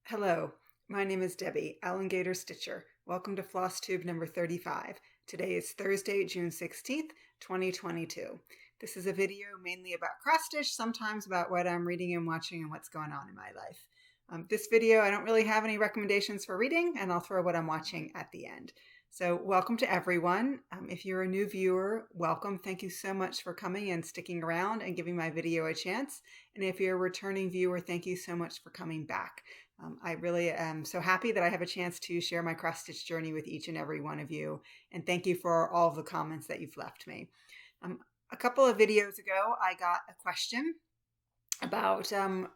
Hello, my name is Debbie, owlandgatorstitcher. Welcome to Flosstube number 35. Today is Thursday, June 16th, 2022. This is a video mainly about cross stitch, sometimes about what I'm reading and watching and what's going on in my life. This video, I don't really have any recommendations for reading, and I'll throw what I'm watching at the end. So welcome to everyone. If you're a new viewer, welcome. Thank you so much for coming and sticking around and giving my video a chance. And if you're a returning viewer, thank you so much for coming back. I really am so happy that I have a chance to share my cross-stitch journey with each and every one of you. And thank you for all of the comments that you've left me. A couple of videos ago, I got a question about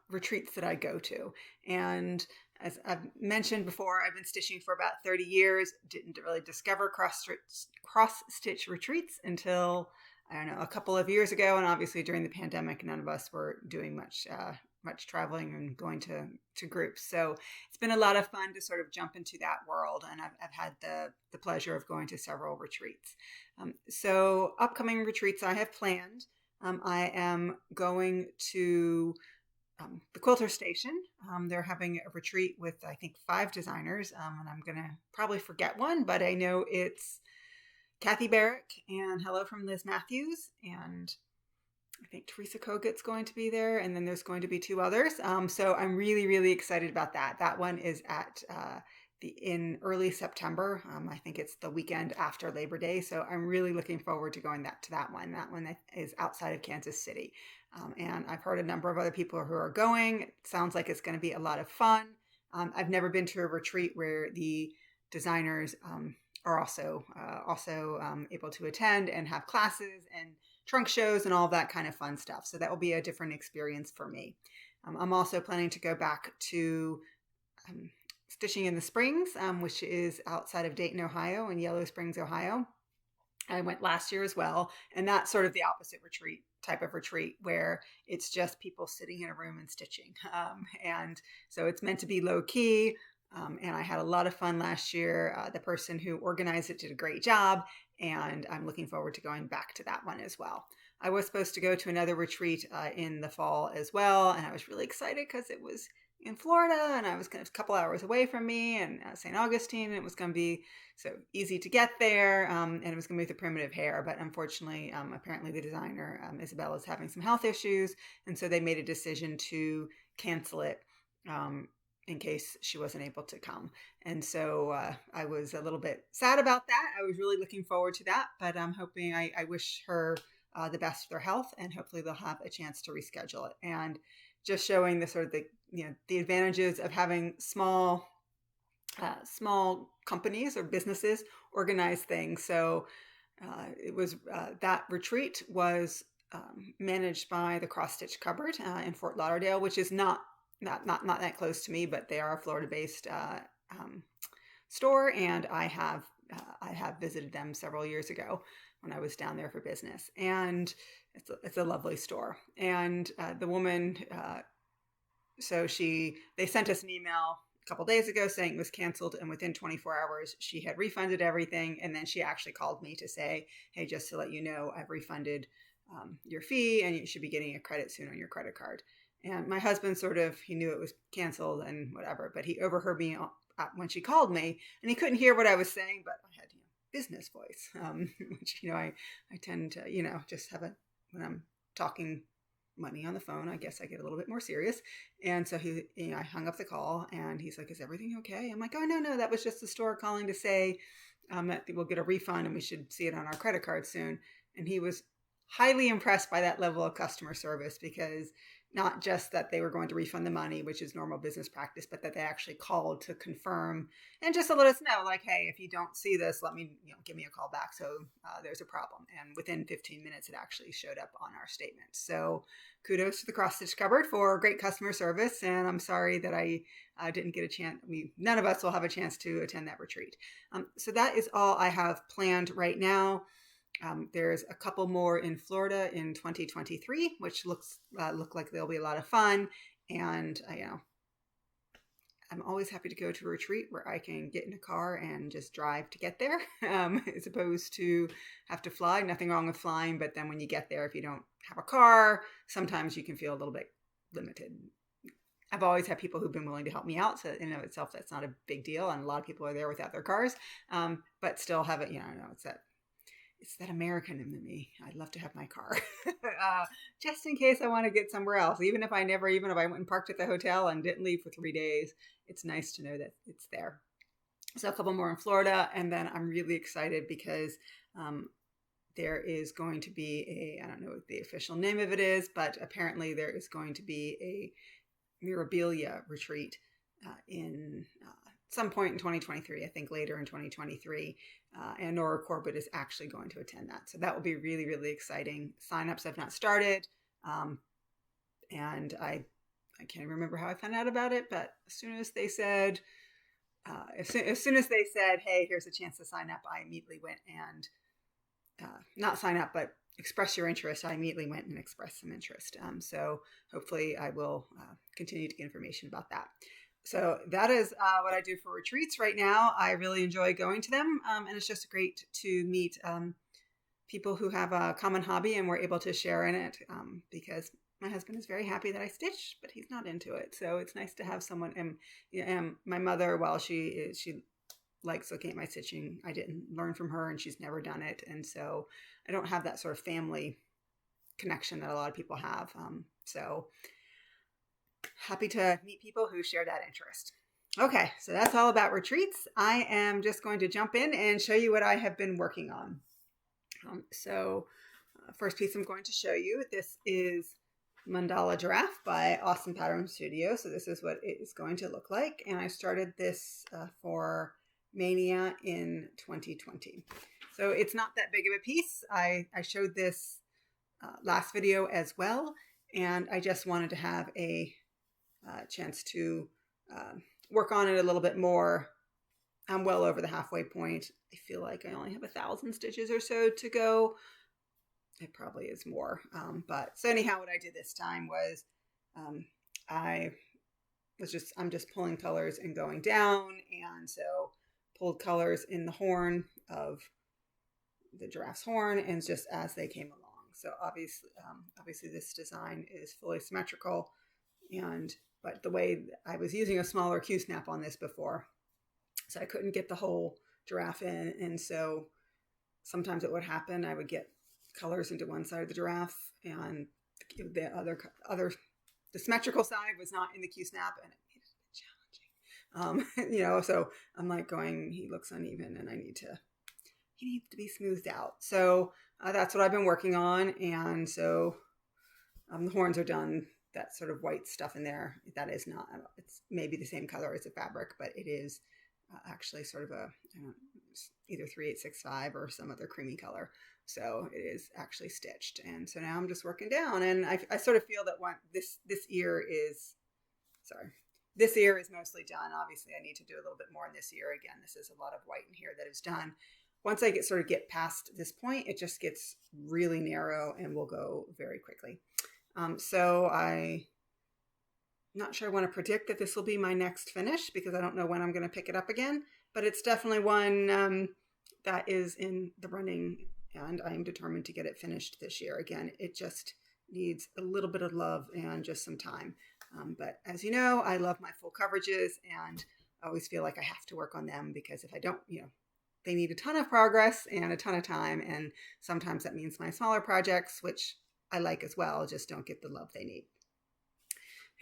retreats that I go to. And as I've mentioned before, I've been stitching for about 30 years, didn't really discover cross-stitch retreats until, I don't know, a couple of years ago. And obviously during the pandemic, none of us were doing much traveling and going to groups. So it's been a lot of fun to sort of jump into that world. And I've had the pleasure of going to several retreats. So upcoming retreats I have planned. I am going to the Quilter Station. They're having a retreat with, I think, 5 designers. And I'm going to probably forget one, but I know it's Kathy Barrick and hello from Liz Matthews. And I think Teresa Kogut's going to be there. And then there's going to be 2 others. So I'm really, really excited about that. That one is at in early September. I think it's the weekend after Labor Day. So I'm really looking forward to going to that one. That one is outside of Kansas City. And I've heard a number of other people who are going. It sounds like it's going to be a lot of fun. I've never been to a retreat where the designers are also able to attend and have classes and trunk shows and all that kind of fun stuff. So that will be a different experience for me. I'm also planning to go back to Stitching in the Springs, which is outside of Dayton, Ohio, in Yellow Springs, Ohio. I went last year as well, and that's sort of the opposite type of retreat where it's just people sitting in a room and stitching. And so it's meant to be low key, and I had a lot of fun last year. The person who organized it did a great job, and I'm looking forward to going back to that one as well. I was supposed to go to another retreat in the fall as well, and I was really excited because it was in Florida, and it was a couple hours away from me, and St. Augustine, and it was going to be so easy to get there, and it was going to be with the primitive hair, but unfortunately, apparently the designer, Isabel, is having some health issues, and so they made a decision to cancel it in case she wasn't able to come. And so I was a little bit sad about that. I was really looking forward to that, but I'm hoping, I wish her the best for their health, and hopefully they'll have a chance to reschedule it. And just showing the sort of the advantages of having small companies or businesses organize things. So it was that retreat was managed by the Cross Stitch Cupboard in Fort Lauderdale, which is not that close to me, but they are a Florida-based store, and I have visited them several years ago when I was down there for business, and it's a lovely store. And the woman, so they sent us an email a couple days ago saying it was canceled, and within 24 hours she had refunded everything, and then she actually called me to say, hey, just to let you know, I've refunded your fee, and you should be getting a credit soon on your credit card. And my husband he knew it was canceled and whatever, but he overheard me when she called me, and he couldn't hear what I was saying, but I had business voice, which I tend to just have when I'm talking money on the phone, I guess I get a little bit more serious. And so I hung up the call, and he's like, is everything okay? I'm like, oh, no, that was just the store calling to say that we'll get a refund and we should see it on our credit card soon. And he was highly impressed by that level of customer service, because not just that they were going to refund the money, which is normal business practice, but that they actually called to confirm and just to let us know, like, hey, if you don't see this, let me, give me a call back. So there's a problem. And within 15 minutes, it actually showed up on our statement. So kudos to the Cross Stitch Cupboard for great customer service. And I'm sorry that I didn't get a chance. None of us will have a chance to attend that retreat. So that is all I have planned right now. There's a couple more in Florida in 2023, which look like they'll be a lot of fun. And I'm always happy to go to a retreat where I can get in a car and just drive to get there, as opposed to have to fly. Nothing wrong with flying, but then when you get there, if you don't have a car, sometimes you can feel a little bit limited. I've always had people who've been willing to help me out. So in and of itself, that's not a big deal. And a lot of people are there without their cars, but still have it. It's that American in me. I'd love to have my car just in case I want to get somewhere else. Even if I went and parked at the hotel and didn't leave for 3 days, it's nice to know that it's there. So a couple more in Florida. And then I'm really excited because there is going to be I don't know what the official name of it is, but apparently there is going to be a Mirabilia retreat in some point in 2023, I think later in 2023. And Nora Corbett is actually going to attend that. So that will be really, really exciting. Signups have not started. And I can't remember how I found out about it, but as soon as they said, hey, here's a chance to sign up, I immediately went and not sign up, but express your interest. I immediately went and expressed some interest. So hopefully I will continue to get information about that. So that is what I do for retreats right now. I really enjoy going to them. And it's just great to meet people who have a common hobby and we're able to share in it because my husband is very happy that I stitch, but he's not into it. So it's nice to have someone. And my mother, while she likes looking at my stitching, I didn't learn from her and she's never done it. And so I don't have that sort of family connection that a lot of people have. So happy to meet people who share that interest. Okay, so that's all about retreats. I am just going to jump in and show you what I have been working on. First piece I'm going to show you, this is Mandala Giraffe by Awesome Pattern Studio. So this is what it is going to look like. And I started this for Mania in 2020. So it's not that big of a piece. I showed this last video as well. And I just wanted to have a chance to work on it a little bit more. I'm well over the halfway point. I feel like I only have 1,000 stitches or so to go. It probably is more. But so anyhow, what I did this time was I'm just pulling colors and going down. And so pulled colors in the horn of the giraffe's horn and just as they came along. So obviously this design is fully symmetrical, but the way I was using a smaller Q-snap on this before, so I couldn't get the whole giraffe in, and so sometimes it would happen I would get colors into one side of the giraffe, and the symmetrical side was not in the Q-snap, and it made it a bit challenging. So I'm like going, he looks uneven, and he needs to be smoothed out. So that's what I've been working on. And so the horns are done, that sort of white stuff in there. That is not, it's maybe the same color as the fabric, but it is actually sort of either 3865 or some other creamy color. So it is actually stitched. And so now I'm just working down, and I sort of feel that this ear is mostly done. Obviously I need to do a little bit more in this ear. Again, this is a lot of white in here that is done. Once I get past this point, it just gets really narrow and will go very quickly. So I'm not sure I want to predict that this will be my next finish because I don't know when I'm going to pick it up again, but it's definitely one that is in the running, and I am determined to get it finished this year. Again, it just needs a little bit of love and just some time. But as you know, I love my full coverages, and I always feel like I have to work on them because if I don't, they need a ton of progress and a ton of time. And sometimes that means my smaller projects, which I like as well, just don't get the love they need.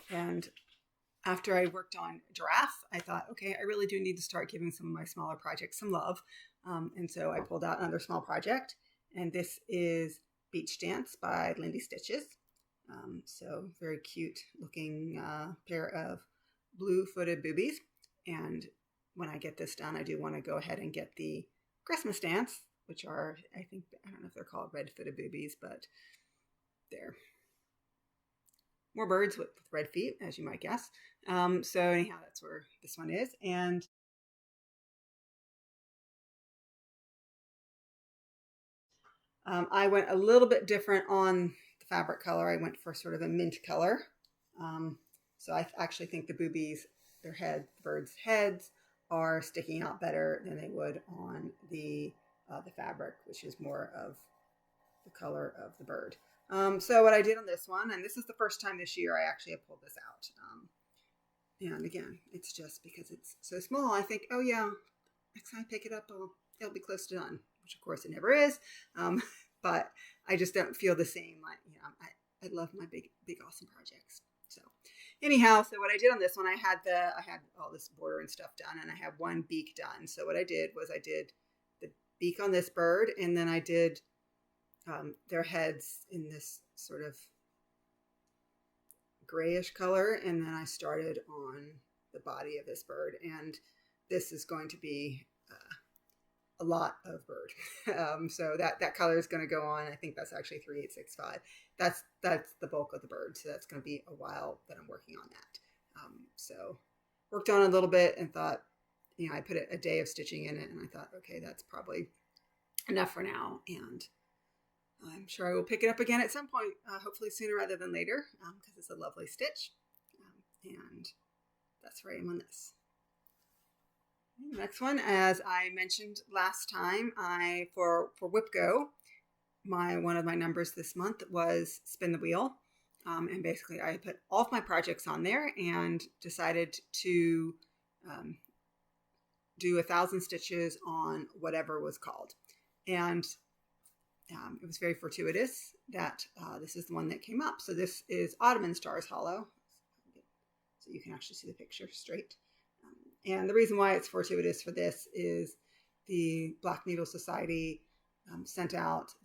And after I worked on Giraffe, I thought, okay, I really do need to start giving some of my smaller projects some love. And so I pulled out another small project, and this is Beach Dance by Lindy Stitches. So very cute looking pair of blue-footed boobies. And when I get this done, I do want to go ahead and get the Christmas Dance, which are, I don't know if they're called red-footed boobies, but they're more birds with red feet, as you might guess. So anyhow, that's where this one is. And I went a little bit different on the fabric color. I went for sort of a mint color. So I actually think the boobies, the birds' heads, are sticking out better than they would on the fabric, which is more of the color of the bird. So what I did on this one, and this is the first time this year I actually have pulled this out. And again, it's just because it's so small, I think, oh yeah, next time I pick it up, it'll be close to done, which of course it never is. But I just don't feel the same. Like, I love my big, awesome projects. So anyhow, so what I did on this one, I had all this border and stuff done, and I have one beak done. So what I did was I did the beak on this bird, and then I did their heads in this sort of grayish color, and then I started on the body of this bird, and this is going to be a lot of bird. So that color is going to go on. I think that's actually 3865. That's the bulk of the bird. So that's going to be a while that I'm working on that. So worked on it a little bit and thought, I put a day of stitching in it, and I thought, okay, that's probably enough for now. And I'm sure I will pick it up again at some point, hopefully sooner rather than later, because it's a lovely stitch. And that's where I am on this. The next one, as I mentioned last time, for WIPGO, one of my numbers this month was spin the wheel. And basically I put all of my projects on there and decided to do 1,000 stitches on whatever was called. And it was very fortuitous that this is the one that came up. So this is Autumn in Stars Hollow. So you can actually see the picture straight. And the reason why it's fortuitous for this is the Black Needle Society sent out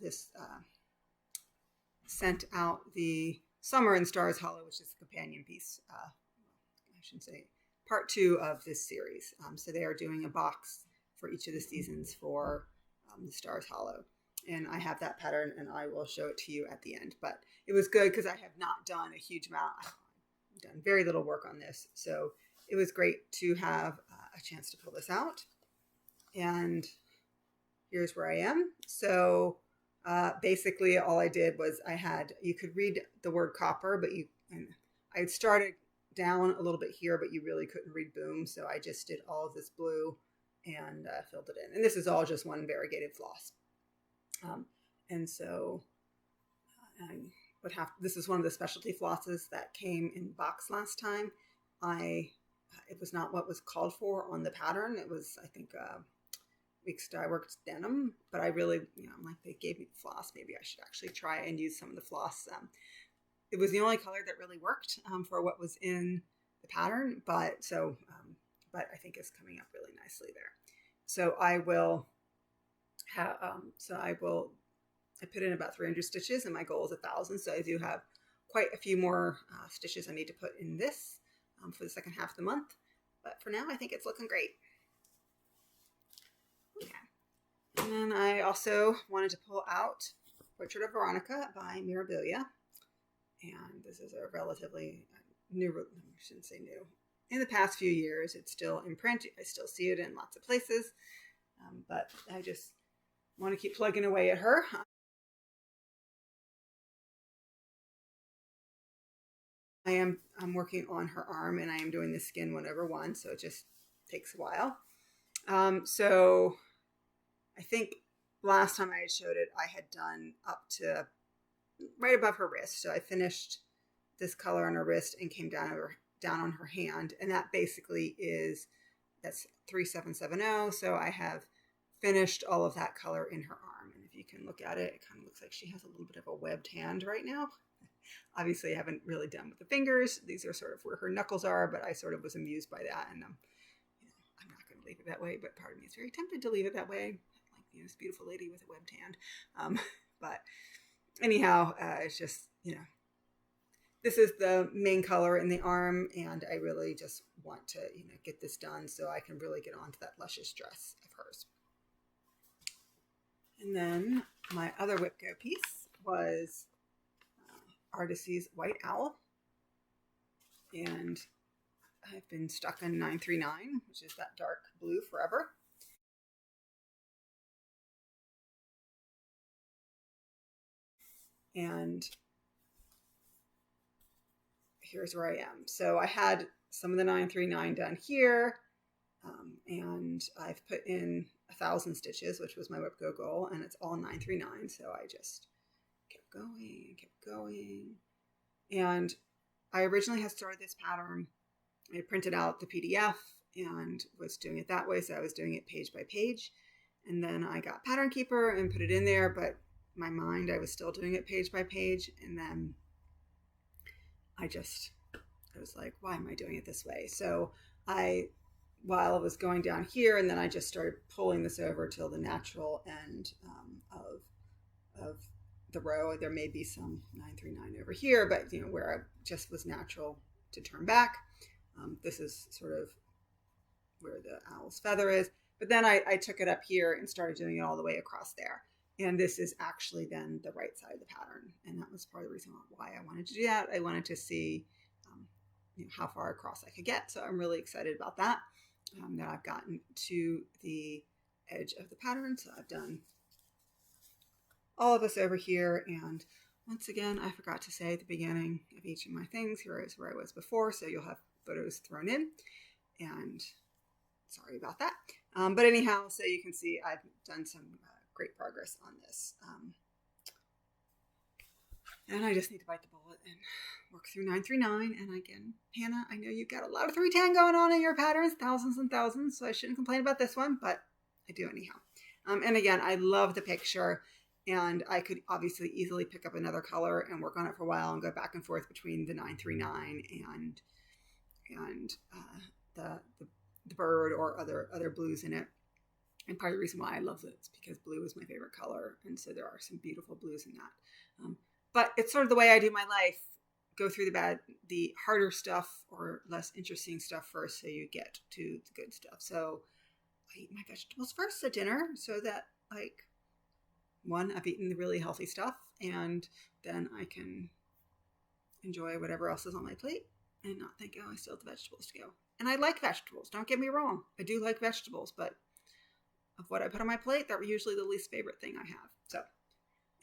the Summer in Stars Hollow, which is the companion piece. I should say part 2 of this series. So they are doing a box for each of the seasons for the Stars Hollow. And I have that pattern, and I will show it to you at the end. But it was good because I have not done a huge amount. I've done very little work on this. So it was great to have a chance to pull this out. And here's where I am. So basically all I did was you could read the word copper, but I had started down a little bit here, but you really couldn't read boom. So I just did all of this blue and filled it in. And this is all just one variegated floss. And so this is one of the specialty flosses that came in box last time. It was not what was called for on the pattern. It was, I think, Weeks Dye Works denim, but I really, I'm like, they gave me the floss. Maybe I should actually try and use some of the floss. It was the only color that really worked for what was in the pattern, but I think it's coming up really nicely there. So I put in about 300 stitches, and my goal is 1,000. So I do have quite a few more stitches I need to put in this for the second half of the month. But for now, I think it's looking great. Okay. And then I also wanted to pull out Portrait of Veronica by Mirabilia. And this is a relatively new, I shouldn't say new. In the past few years, it's still in print. I still see it in lots of places. But I just want to keep plugging away at her. I'm working on her arm, and I am doing the skin 1/1, so it just takes a while. So I think last time I had showed it, I had done up to right above her wrist. So I finished this color on her wrist and came down on her hand, and that basically that's 3770. So I have finished all of that color in her arm, and if you can look at it, it kind of looks like she has a little bit of a webbed hand right now. Obviously, I haven't really done with the fingers. These are sort of where her knuckles are, but I sort of was amused by that, and I'm not going to leave it that way. But part of me is very tempted to leave it that way, like this beautiful lady with a webbed hand. But anyhow, it's just this is the main color in the arm, and I really just want to get this done so I can really get on to that luscious dress of hers. And then my other WIPGO piece was Artecy's White Owl. And I've been stuck on 939, which is that dark blue forever. And here's where I am. So I had some of the 939 done here, and I've put in 1,000 stitches, which was my WIPGO goal, and it's all 939. So I just kept going and kept going. And I originally had started this pattern I printed out the PDF and was doing it that way. So I was doing it page by page. And then I got Pattern Keeper and put it in there, but my mind, I was still doing it page by page. And then I was like, why am I doing it this way? So while I was going down here, and then I just started pulling this over till the natural end of the row. There may be some 939 over here, but where I just was natural to turn back. This is sort of where the owl's feather is. But then I took it up here and started doing it all the way across there. And this is actually then the right side of the pattern. And that was part of the reason why I wanted to do that. I wanted to see how far across I could get. So I'm really excited about that. That I've gotten to the edge of the pattern. So I've done all of this over here. And once again, I forgot to say at the beginning of each of my things, here is where I was before. So you'll have photos thrown in. And sorry about that. But anyhow, so you can see I've done some great progress on this. And I just need to bite the bullet and work through 939. And again, Hannah, I know you've got a lot of 310 going on in your patterns, thousands and thousands. So I shouldn't complain about this one, but I do anyhow. And again, I love the picture. And I could obviously easily pick up another color and work on it for a while and go back and forth between the 939 and the bird or other blues in it. And part of the reason why I love it is because blue is my favorite color. And so there are some beautiful blues in that. But it's sort of the way I do my life. Go through the harder stuff or less interesting stuff first so you get to the good stuff. So I eat my vegetables first at dinner so that one, I've eaten the really healthy stuff and then I can enjoy whatever else is on my plate and not think, oh, I still have the vegetables to go. And I like vegetables. Don't get me wrong. I do like vegetables, but of what I put on my plate, they're usually the least favorite thing I have. So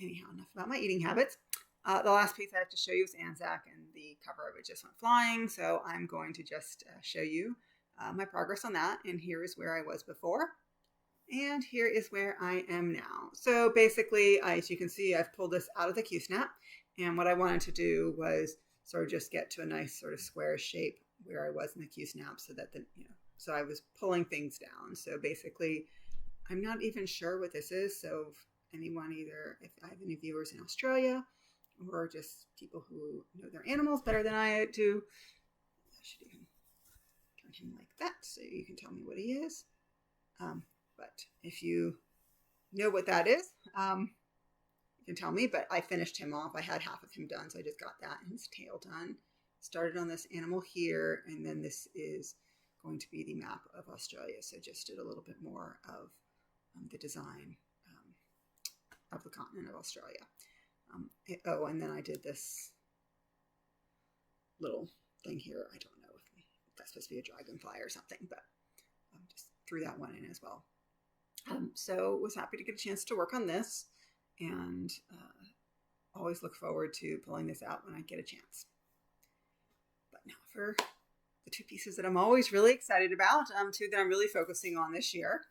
anyhow, enough about my eating habits. The last piece I have to show you is Anzak, and the cover of it just went flying. So I'm going to just show you my progress on that. And here is where I was before. And here is where I am now. So basically, as you can see, I've pulled this out of the Q-snap. And what I wanted to do was sort of just get to a nice sort of square shape where I was in the Q-snap so that so I was pulling things down. So basically, I'm not even sure what this is. So anyone, either if I have any viewers in Australia or just people who know their animals better than I do, I should even turn him like that so you can tell me what he is. But if you know what that is, you can tell me. But I finished him off. I had half of him done, so I just got that and his tail done. Started on this animal here, and then this is going to be the map of Australia. So just did a little bit more of the design of the continent of Australia. And then I did this little thing here. I don't know if that's supposed to be a dragonfly or something, but just threw that one in as well. So was happy to get a chance to work on this, and always look forward to pulling this out when I get a chance. But now for the two pieces that I'm always really excited about, two that I'm really focusing on this year.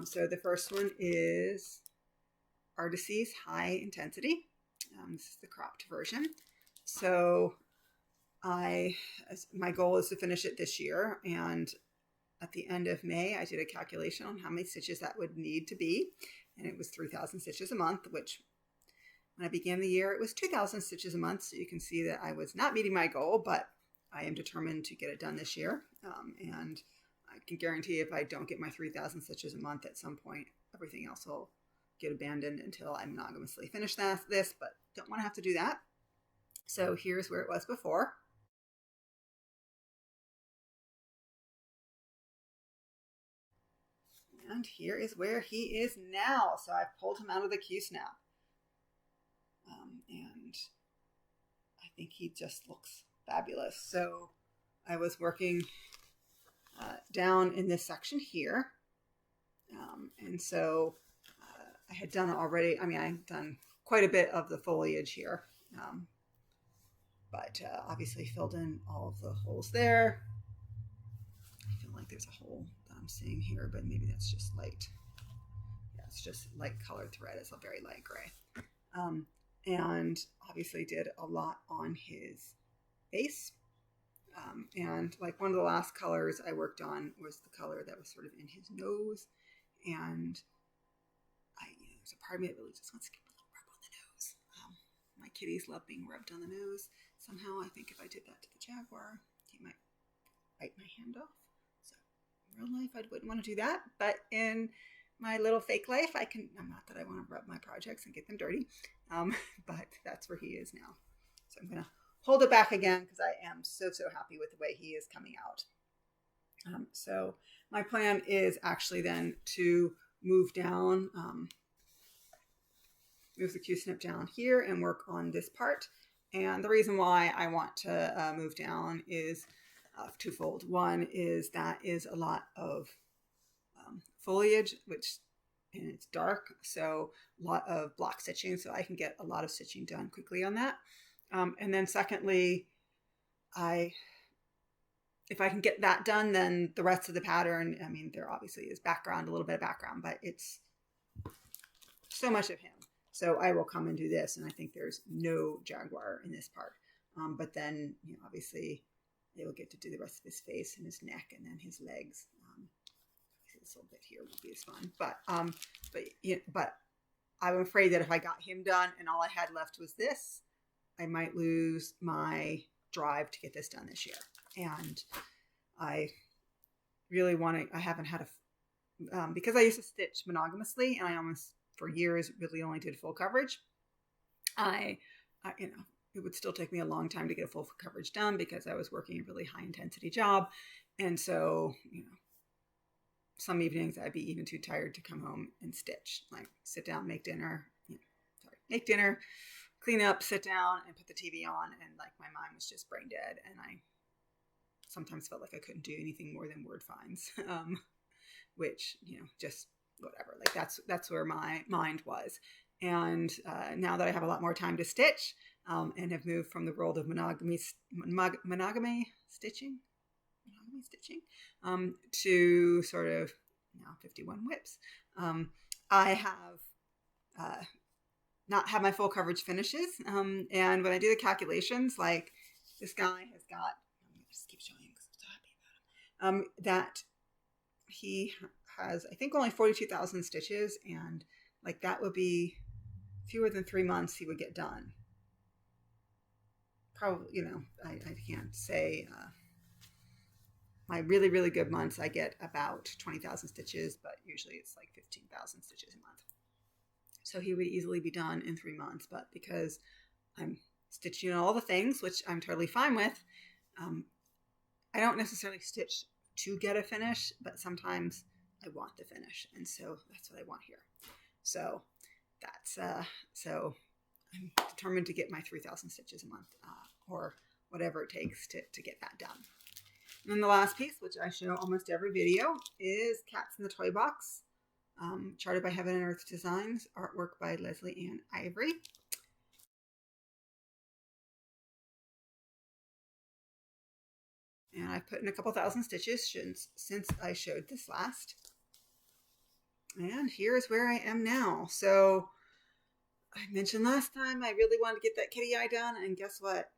So the first one is Artecy's High Intensity. This is the cropped version. So my goal is to finish it this year, and at the end of May, I did a calculation on how many stitches that would need to be, and it was 3,000 stitches a month, which when I began the year, it was 2,000 stitches a month. So you can see that I was not meeting my goal, but I am determined to get it done this year. And I can guarantee if I don't get my 3,000 stitches a month at some point, everything else will get abandoned until I monogamously finish this, but don't want to have to do that. So here's where it was before. And here is where he is now. So I've pulled him out of the Q-snap. And I think he just looks fabulous. So I was working down in this section here. And so I had done already, I've done quite a bit of the foliage here. But obviously filled in all of the holes there. I feel like there's a hole that I'm seeing here, but maybe that's just light. Yeah, it's just light colored thread. It's a very light gray. And obviously did a lot on his base. And like one of the last colors I worked on was the color that was sort of in his nose. And there's a part of me that really just wants to give a little rub on the nose. My kitties love being rubbed on the nose. Somehow I think if I did that to the jaguar, he might bite my hand off. So in real life, I wouldn't want to do that. But in my little fake life, not that I want to rub my projects and get them dirty, but that's where he is now. So I'm going to hold it back again because I am so happy with the way he is coming out. So my plan is actually then to move down, move the Q-snip down here and work on this part. And the reason why I want to move down is twofold. One is that is a lot of foliage, and it's dark, so a lot of block stitching, so I can get a lot of stitching done quickly on that. And then secondly, if I can get that done, then the rest of the pattern, I mean, there obviously is background, a little bit of background, but it's so much of him. So I will come and do this, and I think there's no jaguar in this part. But then, obviously they will get to do the rest of his face and his neck and then his legs. This little bit here won't be as fun, but I'm afraid that if I got him done and all I had left was this, I might lose my drive to get this done this year. And I really want to, I haven't had because I used to stitch monogamously and I almost for years really only did full coverage. It would still take me a long time to get a full coverage done because I was working a really high intensity job. And so, some evenings I'd be even too tired to come home and stitch, like sit down, make dinner, clean up, sit down and put the TV on. And like my mind was just brain dead. And I sometimes felt like I couldn't do anything more than word finds, which, just whatever, like that's where my mind was. And now that I have a lot more time to stitch and have moved from the world of monogamy stitching to sort of now 51 whips. I have not had my full coverage finishes. And when I do the calculations, like this guy has got, let me just keep showing you because I'm so happy about him, that he has, I think, only 42,000 stitches. And like that would be fewer than 3 months he would get done. Probably, I can't say, my really, really good months, I get about 20,000 stitches, but usually it's like 15,000 stitches a month. So he would easily be done in 3 months, but because I'm stitching all the things, which I'm totally fine with, I don't necessarily stitch to get a finish, but sometimes I want the finish. And so that's what I want here. So that's, so I'm determined to get my 3,000 stitches a month, or whatever it takes to get that done. And then the last piece, which I show almost every video, is Cats in the Toy Box, charted by Heaven and Earth Designs, artwork by Lesley Anne Ivory. And I've put in a couple thousand stitches since I showed this last. And here's where I am now. So I mentioned last time I really wanted to get that kitty eye done, and guess what?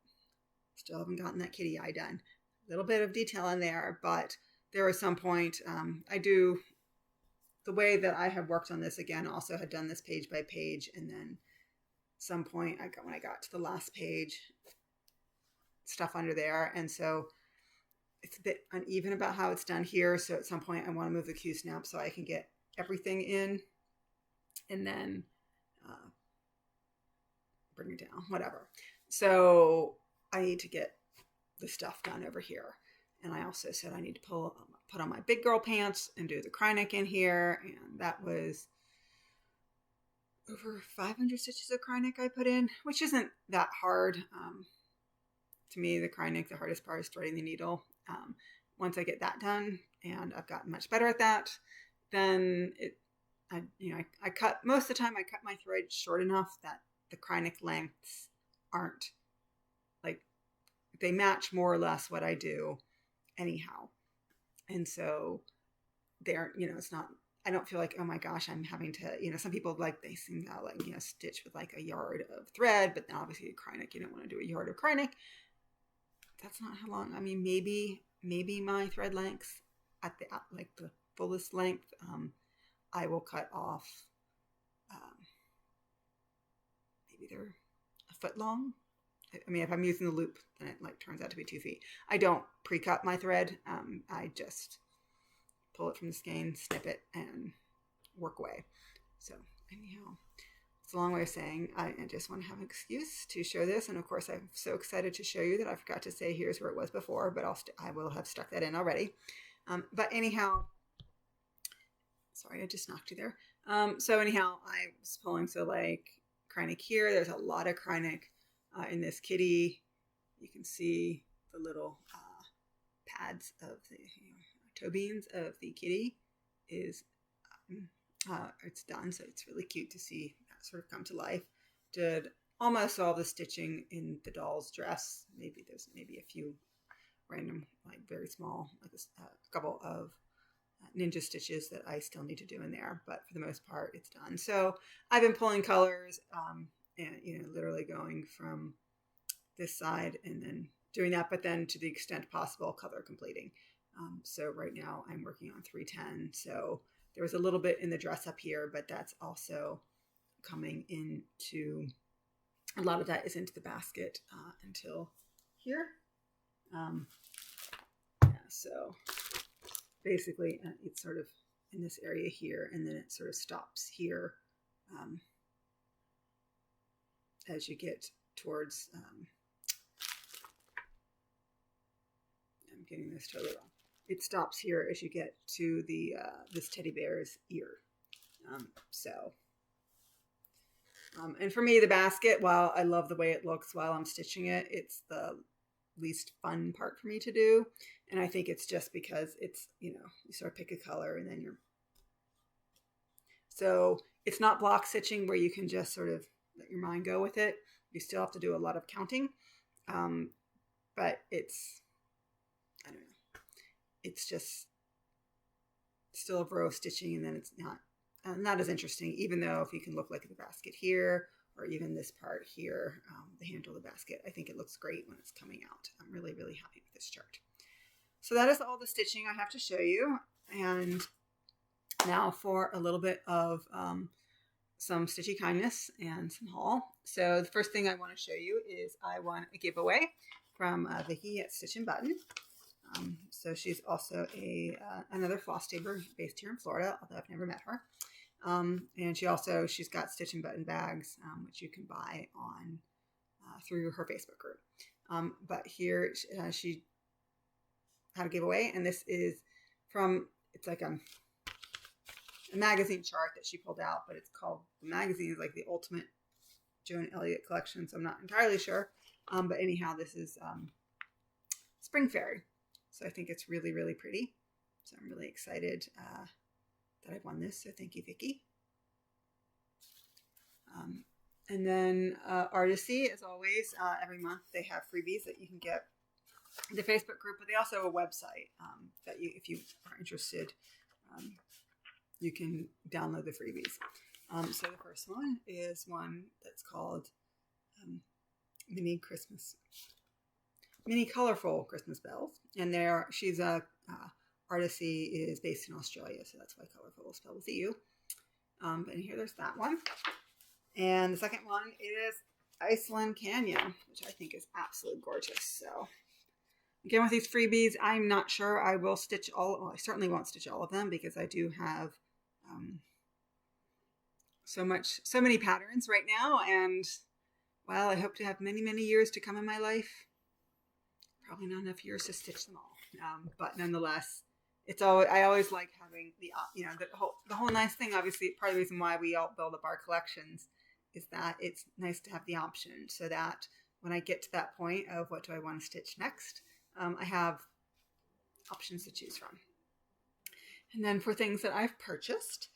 Still haven't gotten that kitty eye done. Little bit of detail in there, but there was some point, the way that I have worked on this again, also had done this page by page, and then some point when I got to the last page, stuff under there, and so it's a bit uneven about how it's done here. So at some point I want to move the Q-snap so I can get everything in, and then bring it down, whatever. So I need to get the stuff done over here. And I also said I need to put on my big girl pants and do the cry neck in here. And that was over 500 stitches of cry neck I put in, which isn't that hard. To me, the cry neck, the hardest part is threading the needle. Once I get that done, and I've gotten much better at that, then I cut, most of the time I cut my thread short enough that the cry neck lengths aren't, like, they match more or less what I do anyhow. And so they're, it's not, I don't feel like, oh my gosh, I'm having to, some people they seem to like, stitch with like a yard of thread, but then obviously a cry neck, you don't want to do a yard of cry neck. that's not how long. I mean, maybe my thread lengths at the like the fullest length, I will cut off. Maybe they're a foot long. I mean, if I'm using the loop, then it like turns out to be 2 feet. I don't pre-cut my thread. I just pull it from the skein, snip it, and work away. So anyhow, it's a long way of saying I just want to have an excuse to show this. And of course, I'm so excited to show you that I forgot to say here's where it was before, but I will have stuck that in already. But anyhow, sorry, I just knocked you there. So anyhow, I was pulling, so like Kreinik here, there's a lot of Kreinik in this kitty. You can see the little pads of the toe beans of the kitty is it's done, so it's really cute to see that sort of come to life. Did almost all the stitching in the doll's dress. There's maybe a few random, like very small, like a couple of ninja stitches that I still need to do in there, but for the most part it's done. So I've been pulling colors and literally going from this side and then doing that, but then to the extent possible color completing. So right now I'm working on 310. So there was a little bit in the dress up here, but that's also coming into, a lot of that is into the basket until here. So basically it's sort of in this area here, and then it sort of stops here as you get towards, I'm getting this totally wrong. It stops here as you get to the this teddy bear's ear. And for me, the basket, while I love the way it looks while I'm stitching it, it's the least fun part for me to do. And I think it's just because it's, you sort of pick a color and then so it's not block stitching where you can just sort of let your mind go with it. You still have to do a lot of counting. But it's, I don't know. It's just still a row of stitching, and then it's not as interesting, even though if you can look like the basket here, or even this part here, the handle of the basket, I think it looks great when it's coming out. I'm really, really happy with this chart. So that is all the stitching I have to show you. And now for a little bit of some stitchy kindness and some haul. So the first thing I want to show you is I won a giveaway from Vicki at Stitch and Button. So she's also another Flosstuber based here in Florida, although I've never met her. And she's got Stitch and Button bags, which you can buy on through her Facebook group. But here she had a giveaway, and this is from, it's like a magazine chart that she pulled out, but it's called, the magazine is like the Ultimate Joan Elliott Collection, so I'm not entirely sure. But anyhow, this is Spring Fairy. So I think it's really, really pretty. So I'm really excited that I've won this. So thank you, Vicki. And then Artecy, as always, every month they have freebies that you can get in the Facebook group, but they also have a website that if you are interested, you can download the freebies. So the first one is one that's called Mini Colorful Christmas Bells. And she's Artecy is based in Australia, so that's why colorful is spelled with a U. And here there's that one. And the second one is Iceland Canyon, which I think is absolutely gorgeous. So again, with these freebies, I'm not sure I will stitch well, I certainly won't stitch all of them because I do have so many patterns right now. And while I hope to have many, many years to come in my life, probably not enough years to stitch them all. But nonetheless, I always like having the whole nice thing. Obviously, part of the reason why we all build up our collections is that it's nice to have the option, so that when I get to that point of what do I want to stitch next, I have options to choose from. And then for things that I've purchased,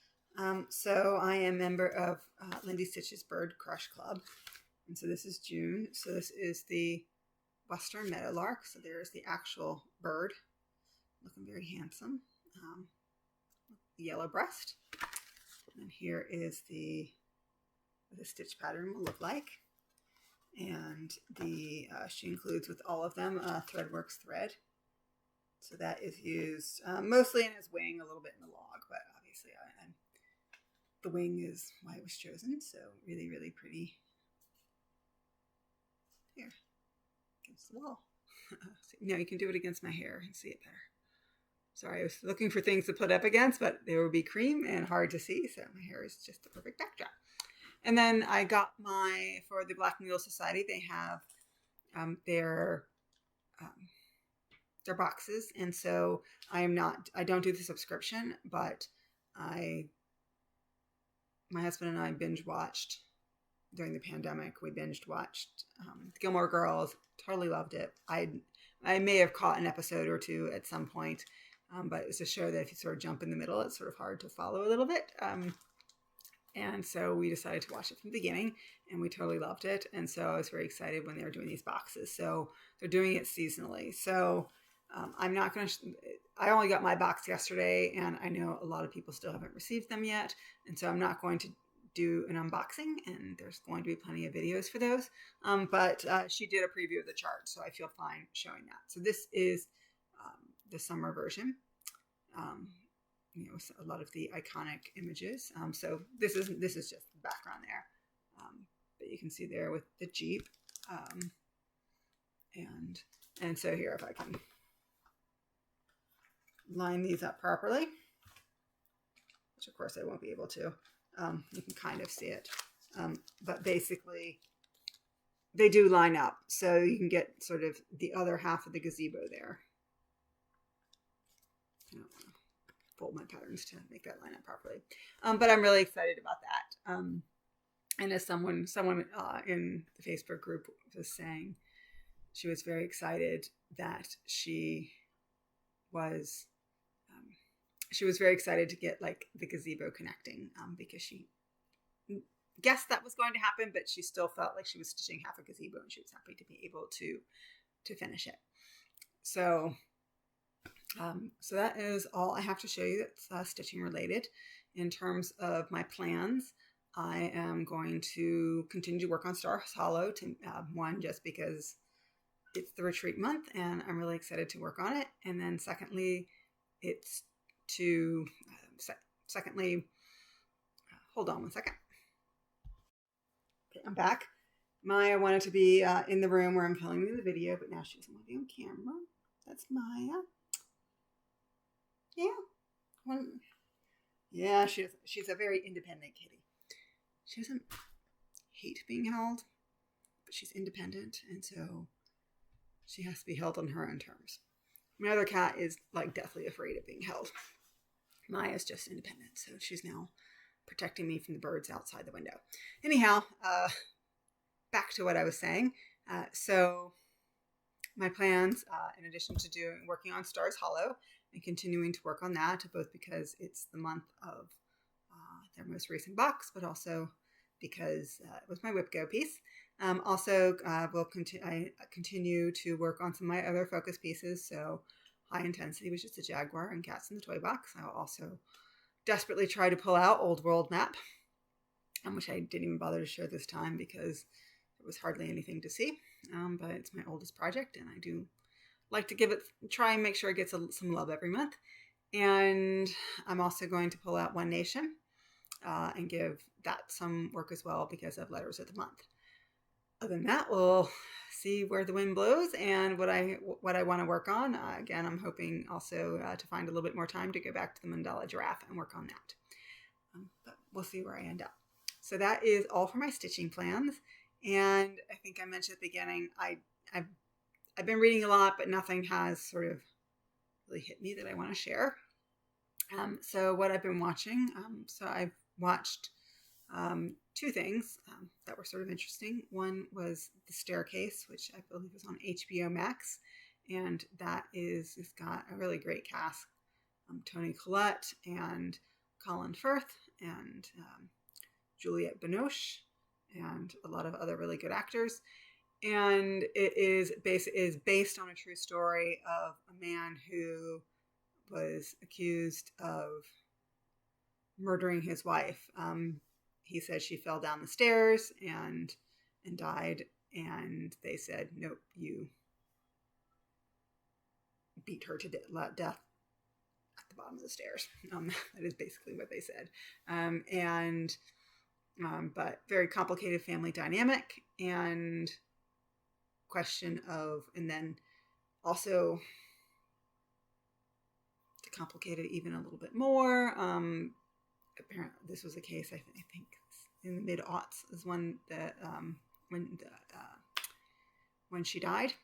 so I am a member of Lindy Stitches Bird Crush Club, and so this is June. So this is the Western Meadowlark. So there's the actual bird, looking very handsome. The yellow breast. And here is what the stitch pattern will look like. And she includes with all of them Threadworks thread. So that is used mostly in his wing, a little bit in the log, but obviously the wing is why it was chosen. So really, really pretty. Here, against the wall. Now you can do it against my hair and see it better. Sorry, I was looking for things to put up against, but they would be cream and hard to see. So my hair is just the perfect backdrop. And then I got for the Black Mule Society, they have their boxes. And so I don't do the subscription, but my husband and I binge watched during the pandemic. We binge watched Gilmore Girls, totally loved it. I may have caught an episode or two at some point, but it's a show that if you sort of jump in the middle, it's sort of hard to follow a little bit. And so we decided to watch it from the beginning, and we totally loved it. And so I was very excited when they were doing these boxes. So they're doing it seasonally. So I'm not going to, I only got my box yesterday, and I know a lot of people still haven't received them yet. And so I'm not going to do an unboxing, and there's going to be plenty of videos for those. But she did a preview of the chart, so I feel fine showing that. So this is the summer version. A lot of the iconic images. So this is just the background there. But you can see there with the Jeep. And so here, if I can line these up properly, which of course I won't be able to, you can kind of see it. But basically they do line up. So you can get sort of the other half of the gazebo there. I don't want to fold my patterns to make that line up properly. But I'm really excited about that. And as someone in the Facebook group was saying, she was very excited that she was very excited to get like the gazebo connecting because she guessed that was going to happen, but she still felt like she was stitching half a gazebo, and she was happy to be able to finish it. So that is all I have to show you that's stitching related. In terms of my plans, I am going to continue to work on Stars Hollow. One, just because it's the retreat month and I'm really excited to work on it. And then secondly, hold on one second. Okay, I'm back. Maya wanted to be in the room where I'm filming the video, but now she doesn't want to be on camera. That's Maya. Yeah. She's a very independent kitty. She doesn't hate being held, but she's independent, and so she has to be held on her own terms. My other cat is like deathly afraid of being held. Maya's just independent, so she's now protecting me from the birds outside the window. Anyhow, back to what I was saying. So my plans, in addition to working on Stars Hollow and continuing to work on that, both because it's the month of their most recent box, but also because it was my Whip Go piece. Also, we'll continue to work on some of my other focus pieces. So High Intensity, which is the Jaguar and Cats in the Toy Box. I'll also desperately try to pull out Old World Map, which I didn't even bother to show this time because there was hardly anything to see. But it's my oldest project, and I do like to try and make sure it gets some love every month. And I'm also going to pull out One Nation and give that some work as well because of Letters of the Month. Other than that, we'll see where the wind blows and what I want to work on. Again, I'm hoping also to find a little bit more time to go back to the Mandala Giraffe and work on that. But we'll see where I end up. So that is all for my stitching plans. And I think I mentioned at the beginning, I've been reading a lot, but nothing has sort of really hit me that I want to share. So what I've been watching, so I've watched two things that were sort of interesting. One was The Staircase, which I believe is on HBO Max, and it's got a really great cast. Toni Collette and Colin Firth and Juliette Binoche and a lot of other really good actors. And it is based on a true story of a man who was accused of murdering his wife. He said she fell down the stairs and died and they said, nope, you beat her to death at the bottom of the stairs. That is basically what they said. But very complicated family dynamic, and question of, and then also to complicate it even a little bit more, apparently this was a case, I think in the mid-aughts is when when she died.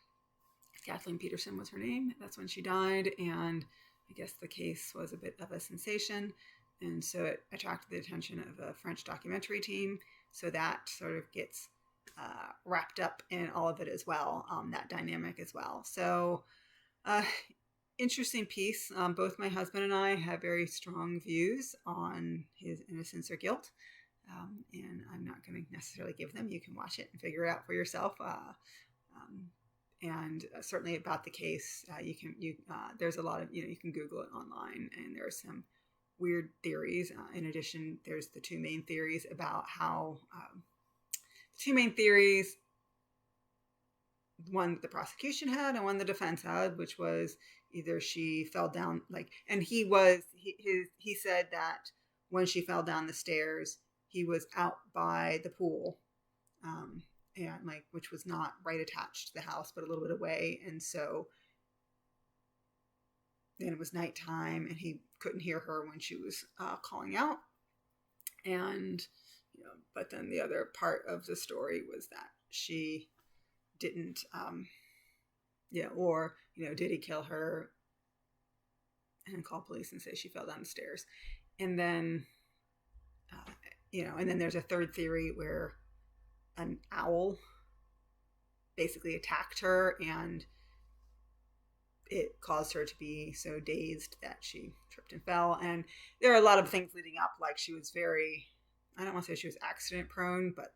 Kathleen Peterson was her name. That's when she died, and I guess the case was a bit of a sensation, and so it attracted the attention of a French documentary team. So that sort of gets wrapped up in all of it as well, that dynamic as well. So interesting piece. Both my husband and I have very strong views on his innocence or guilt, and I'm not going to necessarily give them. You can watch it and figure it out for yourself. And certainly about the case, there's a lot of, you can Google it online, and there are some weird theories. In addition, there's the two main theories about how, one the prosecution had and one the defense had, which was either she fell down, and he said that when she fell down the stairs, he was out by the pool, and which was not right attached to the house, but a little bit away. And so then it was nighttime, and he couldn't hear her when she was calling out. And, but then the other part of the story was that she didn't, or, did he kill her and call police and say she fell down the stairs? And then, and then there's a third theory where an owl basically attacked her, and it caused her to be so dazed that she tripped and fell. And there are a lot of things leading up, like she was very, I don't want to say she was accident prone, but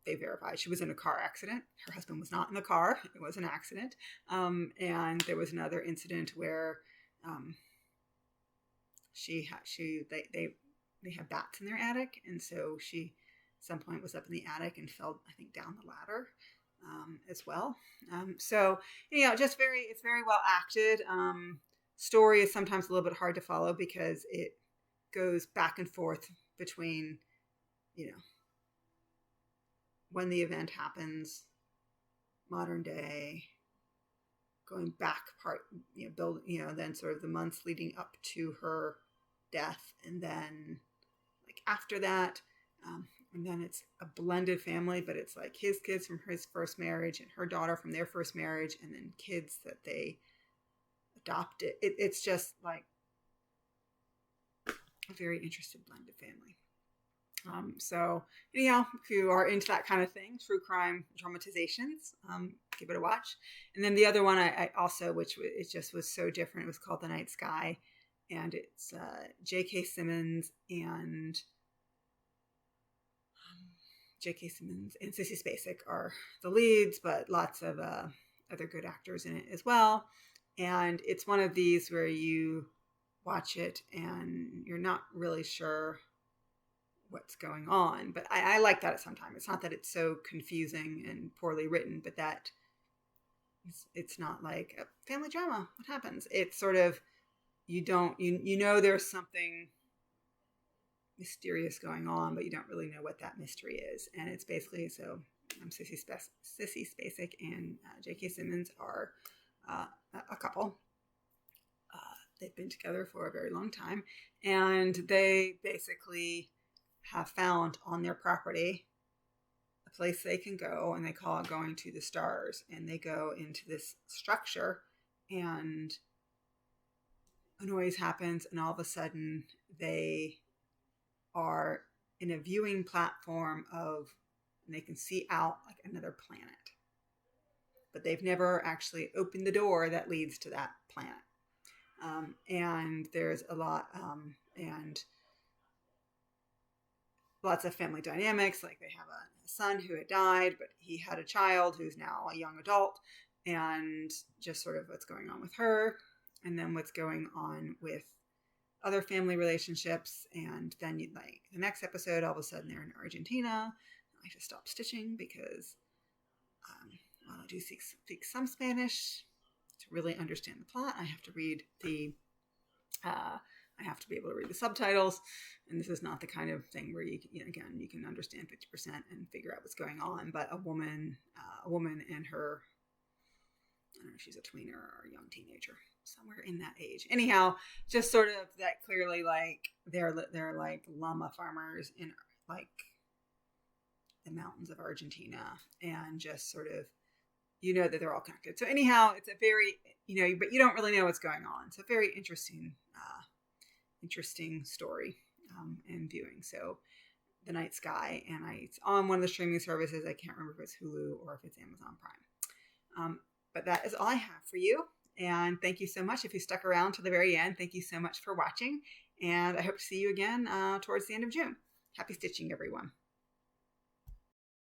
they verified she was in a car accident. Her husband was not in the car. It was an accident. And there was another incident where they have bats in their attic, and so she at some point was up in the attic and fell, I think, down the ladder as well. So it's very well acted. Story is sometimes a little bit hard to follow because it goes back and forth between when the event happens, modern day, going back then sort of the months leading up to her death, and then after that, and then it's a blended family, but it's like his kids from his first marriage and her daughter from their first marriage, and then kids that they adopted. It's just like a very interesting blended family. So anyhow, if you are into that kind of thing, true crime dramatizations, give it a watch. And then the other one I also, which it just was so different, it was called The Night Sky, and it's J.K. Simmons and Sissy Spacek are the leads, but lots of other good actors in it as well. And it's one of these where you watch it and you're not really sure what's going on. But I like that sometimes. It's not that it's so confusing and poorly written, but that it's not like a family drama. What happens? It's sort of, there's something mysterious going on, but you don't really know what that mystery is. And it's basically, so Sissy Spacek and J.K. Simmons are a couple. They've been together for a very long time, and they basically have found on their property a place they can go, and they call it going to the stars. And they go into this structure, and a noise happens, and all of a sudden they are in a viewing platform and they can see out like another planet, but they've never actually opened the door that leads to that planet. And there's a lot, and lots of family dynamics. Like they have a son who had died, but he had a child who's now a young adult, and just sort of what's going on with her, and then what's going on with other family relationships. And then the next episode, all of a sudden they're in Argentina, I just stopped stitching because while I do speak some Spanish, to really understand the plot, I have to read I have to be able to read the subtitles, and this is not the kind of thing where you can understand 50% and figure out what's going on. But a woman and her, I don't know if she's a tweener or a young teenager, somewhere in that age. Anyhow, just sort of that clearly like they're like llama farmers in like the mountains of Argentina, and just sort of that they're all connected. So anyhow, it's a very but you don't really know what's going on. It's a very interesting story and viewing. So The Night Sky, and it's on one of the streaming services. I can't remember if it's Hulu or if it's Amazon Prime. But that is all I have for you. And thank you so much. If you stuck around to the very end, thank you so much for watching. And I hope to see you again towards the end of June. Happy stitching, everyone.